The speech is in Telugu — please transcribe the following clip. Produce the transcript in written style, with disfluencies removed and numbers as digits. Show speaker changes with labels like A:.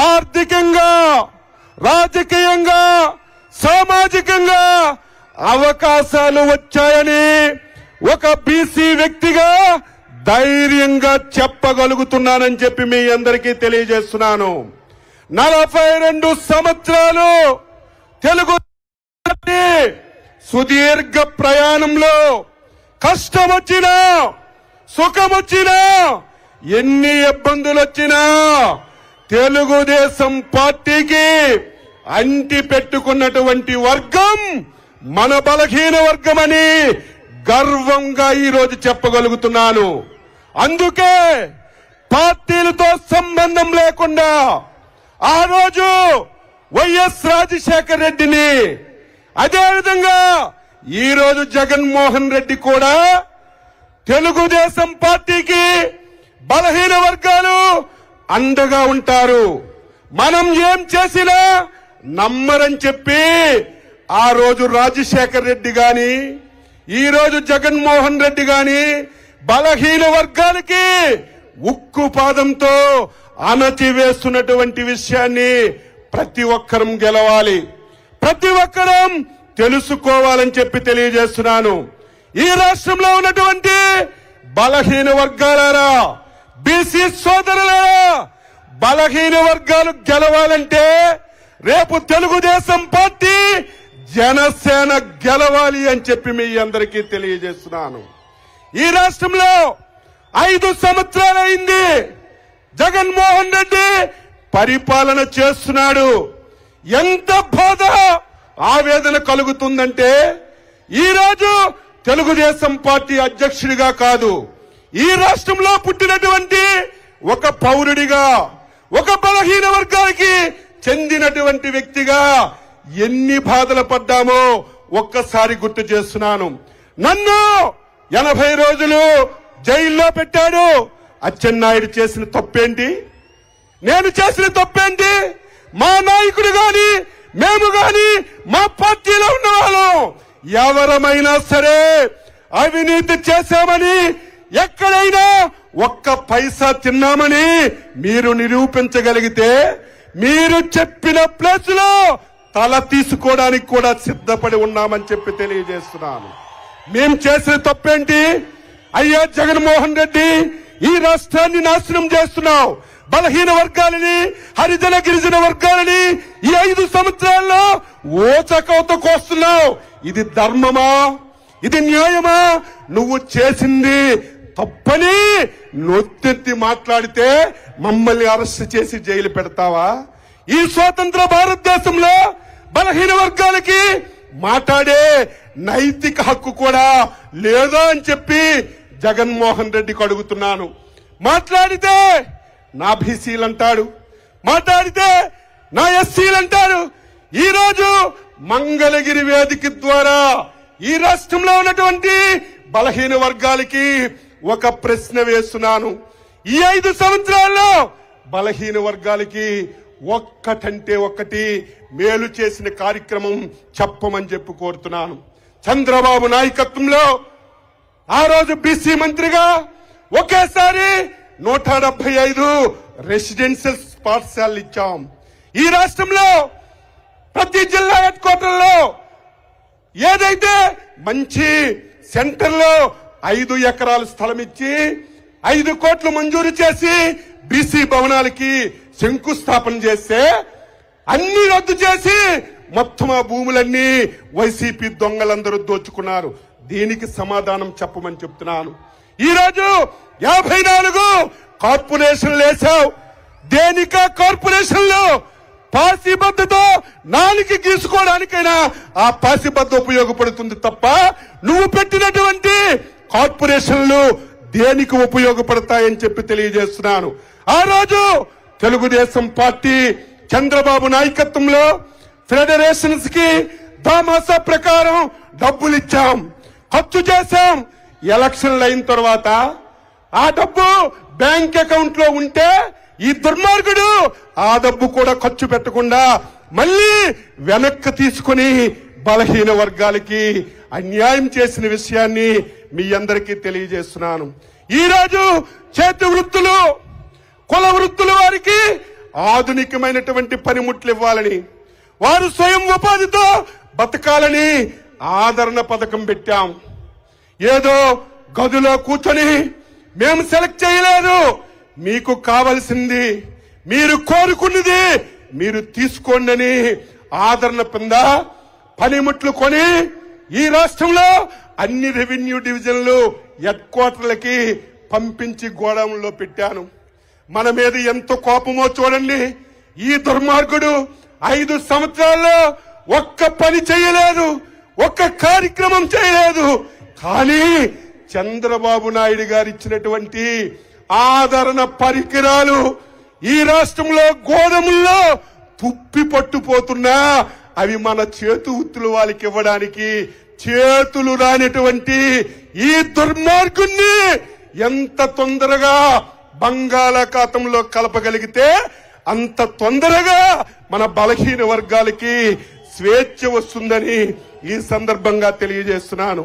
A: ఆర్థికంగా, రాజకీయంగా, సామాజికంగా అవకాశాలు వచ్చాయని ఒక బీసీ వ్యక్తిగా ధైర్యంగా చెప్పగలుగుతున్నానని చెప్పి మీ అందరికీ తెలియజేస్తున్నాను. 42 సంవత్సరాలు తెలుగు సుదీర్ఘ ప్రయాణంలో కష్టం వచ్చినా, సుఖం వచ్చినా, ఎన్ని ఇబ్బందులు వచ్చినా తెలుగుదేశం పార్టీకి అంటి పెట్టుకున్నటువంటి వర్గం మన బలహీన వర్గమని గర్వంగా ఈరోజు చెప్పగలుగుతున్నాను. అందుకే పార్టీలతో సంబంధం లేకుండా ఆ రోజు వైఎస్ రాజశేఖర రెడ్డిని, అదేవిధంగా ఈరోజు జగన్మోహన్ రెడ్డి కూడా తెలుగుదేశం పార్టీకి బలహీన వర్గాలు అండగా ఉంటారు. మనం ఏం చేసినా నమ్మరని చెప్పి ఆ రోజు రాజశేఖర రెడ్డి గాని, ఈ రోజు జగన్మోహన్ రెడ్డి గాని బలహీన వర్గాలకి ఉక్కు పాదంతో అణచివేస్తున్నటువంటి విషయాన్ని ప్రతి ఒక్కరం గెలవాలి, ప్రతి ఒక్కరం తెలుసుకోవాలని చెప్పి తెలియజేస్తున్నాను. ఈ రాష్ట్రంలో ఉన్నటువంటి బలహీన వర్గాలారా, బీసీ సోదరులారా, బలహీన వర్గాలు గెలవాలంటే రేపు తెలుగుదేశం పార్టీ, జనసేన గెలవాలి అని చెప్పి మీ అందరికీ తెలియజేస్తున్నాను. ఈ రాష్ట్రంలో 5 సంవత్సరాలైంది జగన్మోహన్ రెడ్డి పరిపాలన చేస్తున్నాడు. ఎంత బాధ, ఆవేదన కలుగుతుందంటే ఈరోజు తెలుగుదేశం పార్టీ అధ్యక్షుడిగా కాదు, ఈ రాష్ట్రంలో పుట్టినటువంటి ఒక పౌరుడిగా, ఒక బలహీన వర్గానికి చెందినటువంటి వ్యక్తిగా ఎన్ని బాధలు పడ్డామో ఒక్కసారి గుర్తు చేస్తున్నాను. నన్ను 80 రోజులు జైల్లో పెట్టాడు. అచ్చెన్నాయుడు చేసిన తప్పేంటి? నేను చేసిన తప్పేంటి? మా నాయకుడు గాని, మేము గాని, మా పార్టీలో ఉన్న వాళ్ళం ఎవరమైనా సరే అవినీతి చేశామని, ఎక్కడైనా ఒక్క పైసా తిన్నామని మీరు నిరూపించగలిగితే మీరు చెప్పిన ప్లేస్ లో తల తీసుకోవడానికి కూడా సిద్ధపడి ఉన్నామని చెప్పి తెలియజేస్తున్నాను. మేం చేసిన తప్పేంటి? అయ్యా జగన్మోహన్ రెడ్డి, ఈ రాష్ట్రాన్ని నాశనం చేస్తున్నావు, బలహీన వర్గాలని, హరిజన గిరిజన వర్గాలని ఈ 5 సంవత్సరాల్లో ఓచకవత కోస్తున్నావు. ఇది ధర్మమా? ఇది న్యాయమా? నువ్వు చేసింది తప్పని నొత్తెత్తి మాట్లాడితే మమ్మల్ని అరెస్ట్ చేసి జైలు పెడతావా? ఈ స్వతంత్ర భారతదేశంలో బలహీన వర్గాలకి మాట్లాడే నైతిక హక్కు కూడా లేదా అని చెప్పి జగన్మోహన్ రెడ్డికి అడుగుతున్నాను. మాట్లాడితే నా బీసీలు అంటాడు, మాట్లాడితే నా ఎస్సీలు అంటారు. ఈ రోజు మంగళగిరి వేదిక ద్వారా ఈ రాష్ట్రంలో ఉన్నటువంటి బలహీన వర్గాలకి ఒక ప్రశ్న వేస్తున్నాను. ఈ 5 సంవత్సరాల్లో బలహీన వర్గాలకి ఒక్కటంటే ఒక్కటి మేలు చేసిన కార్యక్రమం చెప్పమని చెప్పి కోరుతున్నాను. చంద్రబాబు నాయకత్వంలో ఆ రోజు బీసీ మంత్రిగా ఒకేసారి 175 రెసిడెన్షియల్ పాఠశాలలు ఇచ్చాం. ఈ రాష్ట్రంలో ప్రతి జిల్లా హెడ్ క్వార్టర్లో ఏదైతే మంచి సెంటర్లో 5 ఎకరాల స్థలం ఇచ్చి 5 కోట్లు మంజూరు చేసి బీసీ భవనాలకి శంకుస్థాపన చేస్తే అన్ని రద్దు చేసి మొత్తం ఆ భూములన్నీ వైసీపీ దొంగలందరూ దోచుకున్నారు. దీనికి సమాధానం చెప్పమని చెప్తున్నాను. ఈ రోజు 54 కార్పొరేషన్లు వేశావు. దేనికా కార్పొరేషన్లు? పాసిబద్దతో నాలుగు గీసుకోవడానికైనా ఆ పాసిబద్ద ఉపయోగపడుతుంది తప్ప నువ్వు పెట్టినటువంటి కార్పొరేషన్లు దేనికి ఉపయోగపడతాయని చెప్పి తెలియజేస్తున్నాను. ఆ రోజు తెలుగుదేశం పార్టీ చంద్రబాబు నాయకత్వంలో ఫెడరేషన్స్ కి దామాసా ప్రకారం డబ్బులు ఇచ్చాం, ఖర్చు చేశాం. ఎలక్షన్లు అయిన తర్వాత ఆ డబ్బు బ్యాంక్ అకౌంట్ లో ఉంటే ఈ దుర్మార్గుడు ఆ డబ్బు కూడా ఖర్చు పెట్టకుండా మళ్ళీ వెనక్కి తీసుకుని బలహీన వర్గాలకి అన్యాయం చేసిన విషయాన్ని మీ అందరికీ తెలియజేస్తున్నాను. ఈ రోజు చేతి వృత్తులు, కుల వృత్తుల వారికి ఆధునికమైనటువంటి పనిముట్లు ఇవ్వాలని, వారు స్వయం ఉపాధితో బతకాలని ఆదరణ పథకం పెట్టాం. ఏదో గదిలో కూర్చొని మేము సెలెక్ట్ చేయలేదు, మీకు కావలసింది, మీరు కోరుకున్నది మీరు తీసుకోండి అని ఆదరణ కింద పనిముట్లు కొని ఈ రాష్ట్రంలో అన్ని రెవెన్యూ డివిజన్లు హెడ్ క్వార్టర్లకి పంపించి గోడౌన్లో పెట్టాను. మన మీద ఎంత కోపమో చూడండి. ఈ దుర్మార్గుడు 5 సంవత్సరాల్లో ఒక్క పని చేయలేదు, ఒక్క కార్యక్రమం చేయలేదు. కానీ చంద్రబాబు నాయుడు గారు ఇచ్చినటువంటి ఆదరణ పరికరాలు ఈ రాష్ట్రంలో గోడముల్లో తుప్పి పట్టుపోతున్నా అవి మన చేతు ఉత్తులు వాళ్ళకి ఇవ్వడానికి చేతులు రానటువంటి ఈ దుర్మార్గుణ్ణి ఎంత తొందరగా బంగాళాఖాతంలో కలపగలిగితే అంత తొందరగా మన బలహీన వర్గాలకి స్వేచ్ఛ వస్తుందని ఈ సందర్భంగా తెలియజేస్తున్నాను.